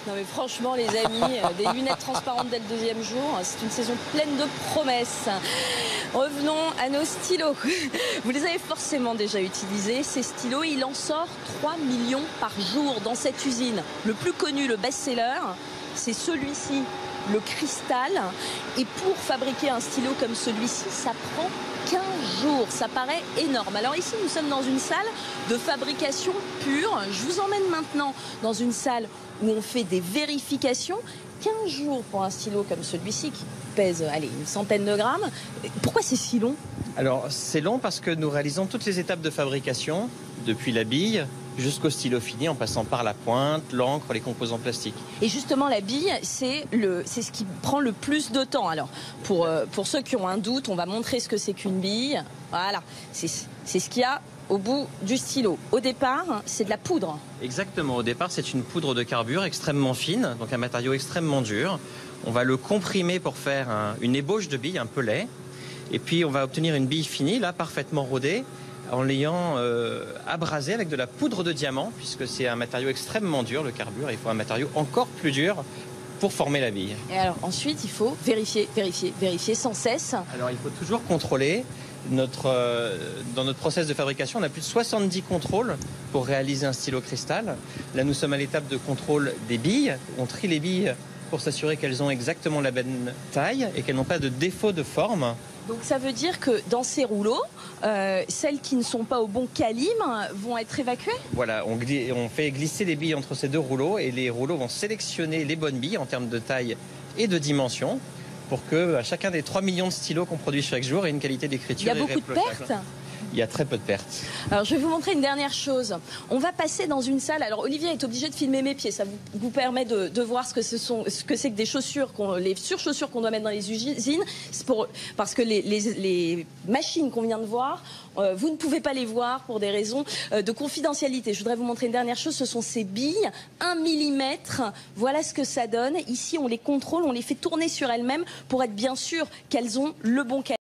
Non mais franchement les amis, des lunettes transparentes dès le deuxième jour, c'est une saison pleine de promesses. Revenons à nos stylos. Vous les avez forcément déjà utilisés, ces stylos. Il en sort 3 millions par jour dans cette usine. Le plus connu, le best-seller, c'est celui-ci, le Cristal. Et pour fabriquer un stylo comme celui-ci, ça prend 15 jours. Ça paraît énorme. Alors ici, nous sommes dans une salle de fabrication pure. Je vous emmène maintenant dans une salle où on fait des vérifications. 15 jours pour un stylo comme celui-ci qui pèse, allez, une centaine de grammes. Pourquoi c'est si long? Alors, c'est long parce que nous réalisons toutes les étapes de fabrication, depuis la bille jusqu'au stylo fini, en passant par la pointe, l'encre, les composants plastiques. Et justement, la bille, c'est ce qui prend le plus de temps. Alors, pour ceux qui ont un doute, on va montrer ce que c'est qu'une bille. Voilà, c'est ce qu'il y a au bout du stylo. Au départ, c'est de la poudre. Exactement. Au départ, c'est une poudre de carbure extrêmement fine, donc un matériau extrêmement dur. On va le comprimer pour faire une ébauche de bille, un pellet. Et puis, on va obtenir une bille finie, là, parfaitement rodée, en l'ayant abrasée avec de la poudre de diamant, puisque c'est un matériau extrêmement dur, le carbure. Il faut un matériau encore plus dur pour former la bille. Et alors, ensuite, il faut vérifier, vérifier, vérifier sans cesse. Alors, il faut toujours contrôler. Dans notre process de fabrication, on a plus de 70 contrôles pour réaliser un stylo cristal. Là, nous sommes à l'étape de contrôle des billes. On trie les billes pour s'assurer qu'elles ont exactement la bonne taille et qu'elles n'ont pas de défaut de forme. Donc ça veut dire que dans ces rouleaux, celles qui ne sont pas au bon calibre vont être évacuées? Voilà, on fait glisser les billes entre ces deux rouleaux et les rouleaux vont sélectionner les bonnes billes en termes de taille et de dimension, pour que chacun des 3 millions de stylos qu'on produit chaque jour ait une qualité d'écriture. Il y a beaucoup de pertes? Il y a très peu de pertes. Alors je vais vous montrer une dernière chose. On va passer dans une salle. Alors Olivier est obligé de filmer mes pieds. Ça vous permet de voir ce que c'est que des chaussures, les surchaussures qu'on doit mettre dans les usines. Parce que les machines qu'on vient de voir, vous ne pouvez pas les voir pour des raisons de confidentialité. Je voudrais vous montrer une dernière chose. Ce sont ces billes, 1 millimètre. Voilà ce que ça donne. Ici, on les contrôle, on les fait tourner sur elles-mêmes pour être bien sûr qu'elles ont le bon calibre.